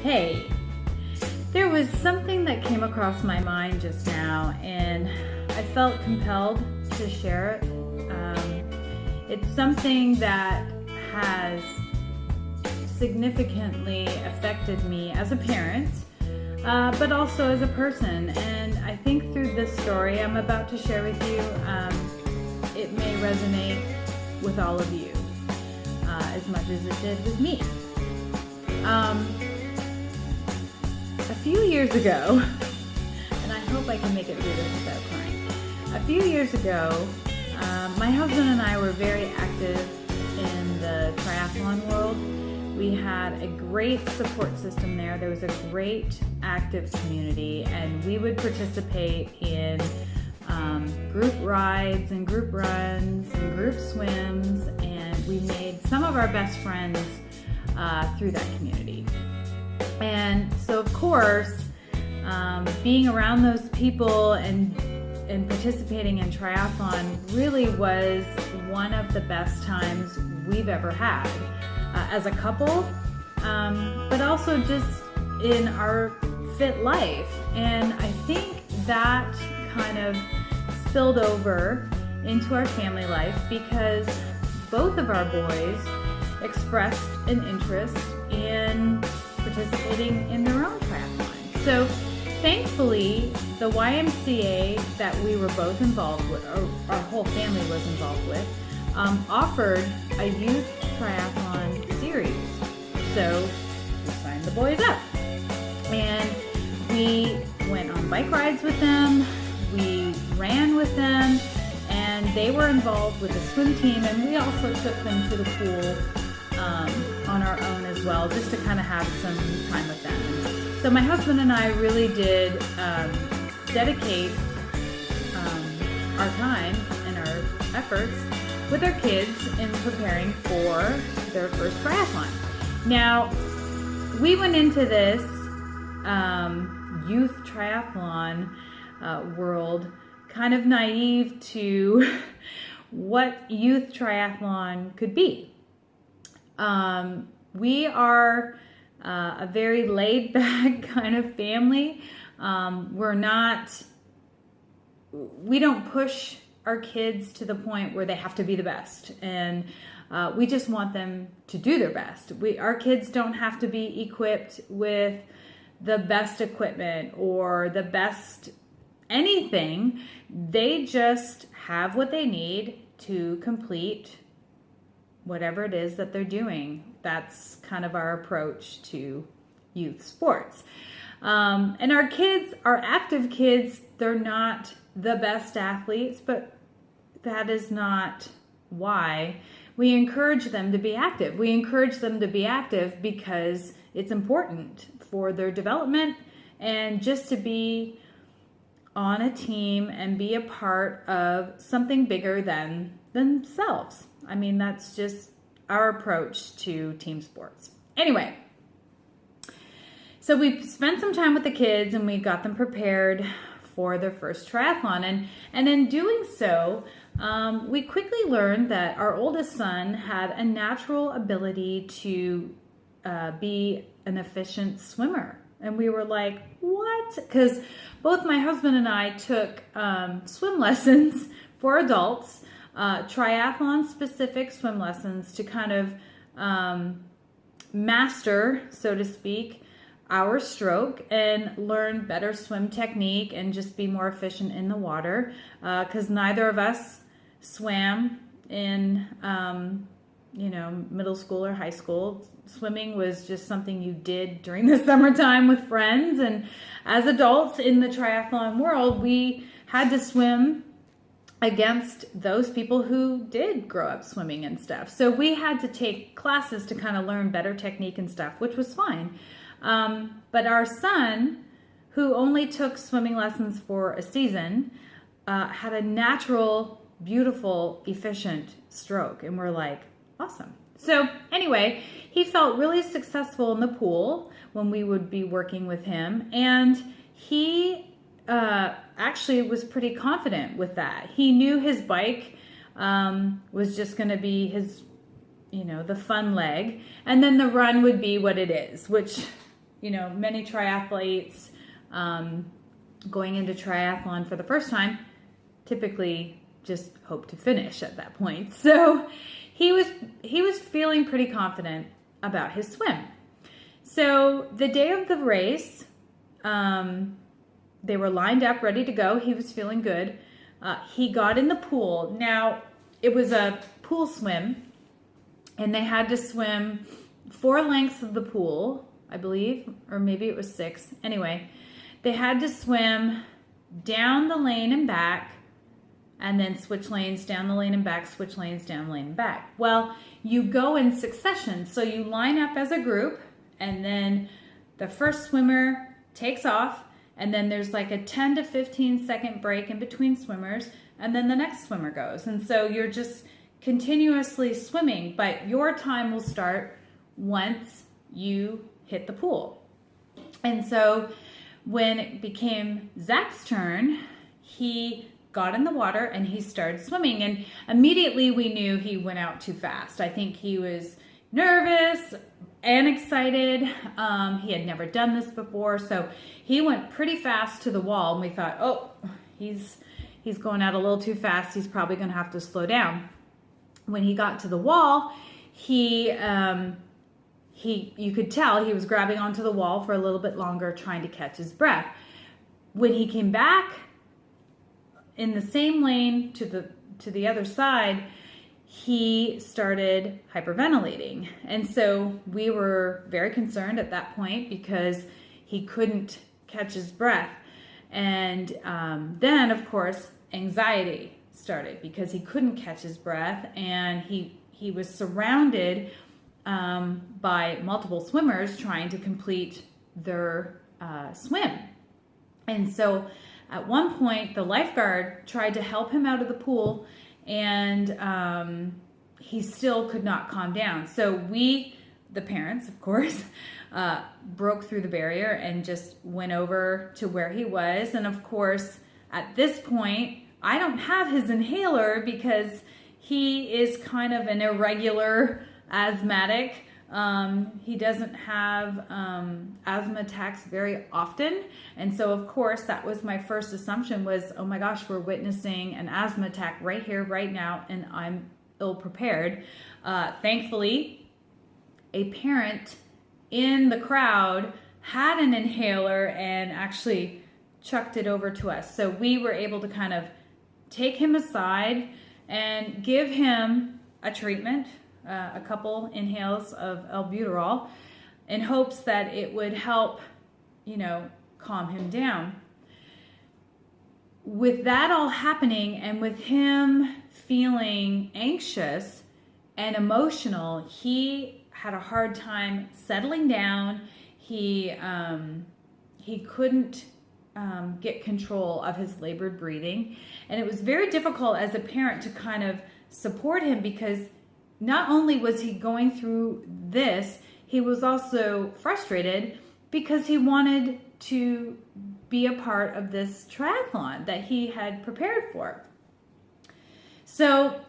Hey, there was something that came across my mind just now, and I felt compelled to share it. It's something that has significantly affected me as a parent, but also as a person. And I think through this story I'm about to share with you, it may resonate with all of you as much as it did with me. A few years ago, and I hope I can make it through this without crying. A few years ago, my husband and I were very active in the triathlon world. We had a great support system there. There was a great active community, and we would participate in group rides and group runs and group swims, and we made some of our best friends through that community. And so, of course, being around those people and participating in triathlon really was one of the best times we've ever had as a couple, but also just in our fit life. And I think that kind of spilled over into our family life because both of our boys expressed an interest in participating in their own triathlon. So thankfully, the YMCA that we were both involved with, or our whole family was involved with, offered a youth triathlon series. So we signed the boys up, and we went on bike rides with them, we ran with them, and they were involved with the swim team, and we also took them to the pool on our own as well, just to kind of have some time with them. So my husband and I really did dedicate our time and our efforts with our kids in preparing for their first triathlon. Now, we went into this youth triathlon world kind of naive to what youth triathlon could be. We are a very laid-back kind of family. We don't push our kids to the point where they have to be the best, and we just want them to do their best. Our kids don't have to be equipped with the best equipment or the best anything. They just have what they need to complete whatever it is that they're doing. That's kind of our approach to youth sports. And our kids, our active kids, they're not the best athletes, but that is not why. We encourage them to be active. We encourage them to be active because it's important for their development and just to be on a team and be a part of something bigger than themselves. I mean, that's just our approach to team sports. Anyway, so we spent some time with the kids and we got them prepared for their first triathlon. And in doing so, we quickly learned that our oldest son had a natural ability to be an efficient swimmer. And we were like, what? Because both my husband and I took swim lessons for adults, triathlon-specific swim lessons to kind of master, so to speak, our stroke and learn better swim technique and just be more efficient in the water. Because neither of us swam in, middle school or high school. Swimming was just something you did during the summertime with friends. And as adults in the triathlon world, we had to swim against those people who did grow up swimming and stuff. So we had to take classes to kind of learn better technique and stuff, which was fine. But our son, who only took swimming lessons for a season, had a natural, beautiful, efficient stroke. And we're like, awesome. So anyway, he felt really successful in the pool when we would be working with him. And he actually was pretty confident with that. He knew his bike was just going to be his, the fun leg. And then the run would be what it is, which many triathletes going into triathlon for the first time typically just hope to finish at that point. So he was feeling pretty confident about his swim. So the day of the race, they were lined up, ready to go. He was feeling good. He got in the pool. Now, it was a pool swim, and they had to swim 4 lengths of the pool, I believe, or maybe it was 6. Anyway, they had to swim down the lane and back, and then switch lanes down the lane and back, switch lanes down the lane and back. Well, you go in succession. So you line up as a group, and then the first swimmer takes off, and then there's like a 10 to 15 second break in between swimmers, and then the next swimmer goes. And so you're just continuously swimming, but your time will start once you hit the pool. And so when it became Zach's turn, he got in the water and he started swimming, and immediately we knew he went out too fast. I think he was nervous and excited. He had never done this before, so he went pretty fast to the wall, and we thought, oh, he's going out a little too fast. He's probably going to have to slow down. When he got to the wall, you could tell he was grabbing onto the wall for a little bit longer, trying to catch his breath. When he came back in the same lane to the other side, he started hyperventilating. And so we were very concerned at that point because he couldn't catch his breath. And then, of course, anxiety started because he couldn't catch his breath, and he was surrounded by multiple swimmers trying to complete their swim. And so at one point, the lifeguard tried to help him out of the pool, and he still could not calm down. So we, the parents, of course, broke through the barrier and just went over to where he was. And of course, at this point, I don't have his inhaler because he is kind of an irregular asthmatic. He doesn't have asthma attacks very often. And so, of course, that was my first assumption was, oh my gosh, we're witnessing an asthma attack right here, right now, and I'm ill-prepared. Thankfully, a parent in the crowd had an inhaler and actually chucked it over to us. So we were able to kind of take him aside and give him a treatment, a couple inhales of albuterol, in hopes that it would help, calm him down. With that all happening, and with him feeling anxious and emotional, he had a hard time settling down. He couldn't get control of his labored breathing, and it was very difficult as a parent to kind of support him because not only was he going through this, he was also frustrated because he wanted to be a part of this triathlon that he had prepared for. So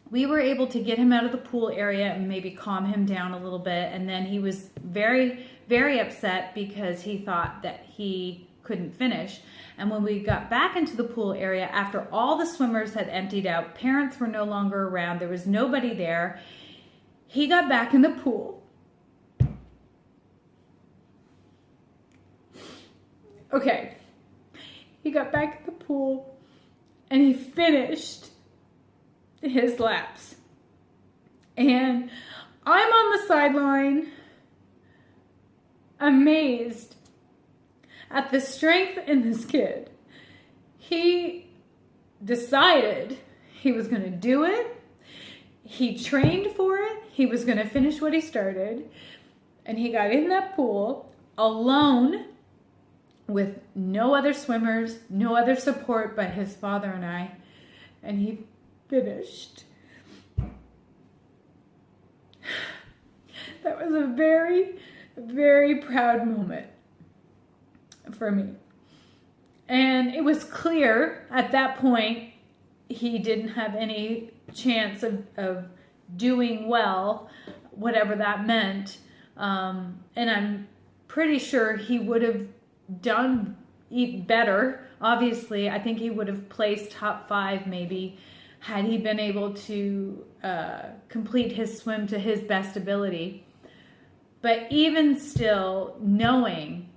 we were able to get him out of the pool area and maybe calm him down a little bit. And then he was very, very upset because he thought that he couldn't finish. And when we got back into the pool area, after all the swimmers had emptied out, parents were no longer around, there was nobody there, he got back in the pool. Okay, he got back in the pool and he finished his laps. And I'm on the sideline, amazed at the strength in this kid. He decided he was going to do it. He trained for it. He was going to finish what he started. And he got in that pool alone with no other swimmers, no other support but his father and I. And he finished. That was a very, very proud moment for me. And it was clear at that point he didn't have any chance of doing well, whatever that meant. And I'm pretty sure he would have done better. Obviously, I think he would have placed top 5 maybe had he been able to complete his swim to his best ability. But even still, knowing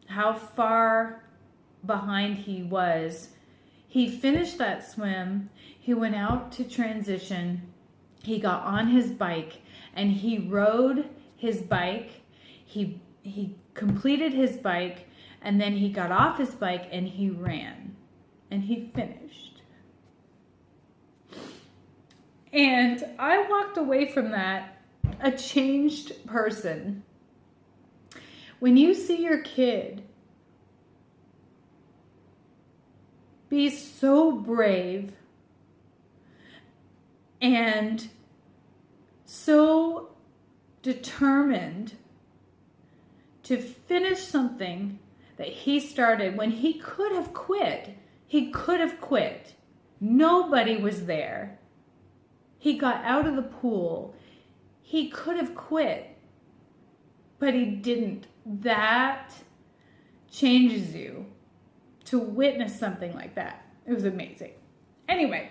how far behind he was, he finished that swim. He went out to transition. He got on his bike and he rode his bike. He completed his bike, and then he got off his bike and he ran and he finished. And I walked away from that a changed person. When you see your kid be so brave and so determined to finish something that he started when he could have quit. He could have quit. Nobody was there. He got out of the pool. He could have quit, but he didn't. That changes you to witness something like that. It was amazing. Anyway,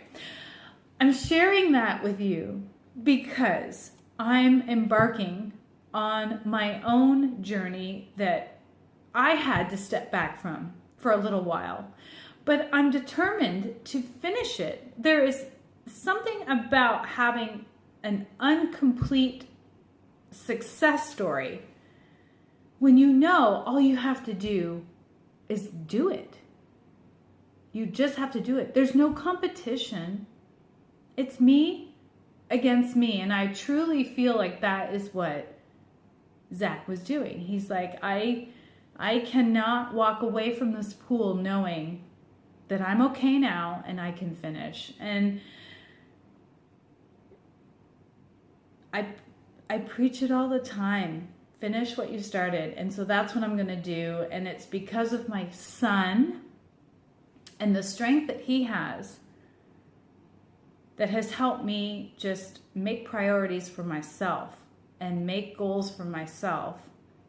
I'm sharing that with you because I'm embarking on my own journey that I had to step back from for a little while. But I'm determined to finish it. There is something about having an incomplete success story when you know all you have to do is do it. You just have to do it. There's no competition. It's me against me. And I truly feel like that is what Zach was doing. He's like, I cannot walk away from this pool knowing that I'm okay now and I can finish. And I preach it all the time. Finish what you started. And so that's what I'm going to do. And it's because of my son and the strength that he has that has helped me just make priorities for myself and make goals for myself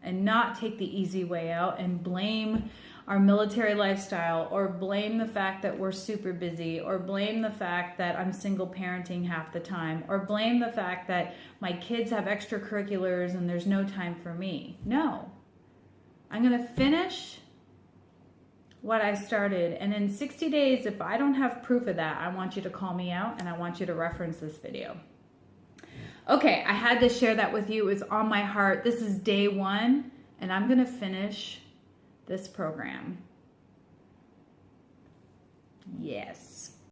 and not take the easy way out and blame our military lifestyle or blame the fact that we're super busy or blame the fact that I'm single parenting half the time or blame the fact that my kids have extracurriculars and there's no time for me. No. I'm going to finish what I started, and in 60 days, if I don't have proof of that, I want you to call me out and I want you to reference this video. Okay, I had to share that with you. It was on my heart. This is day 1, and I'm going to finish this program. Yes.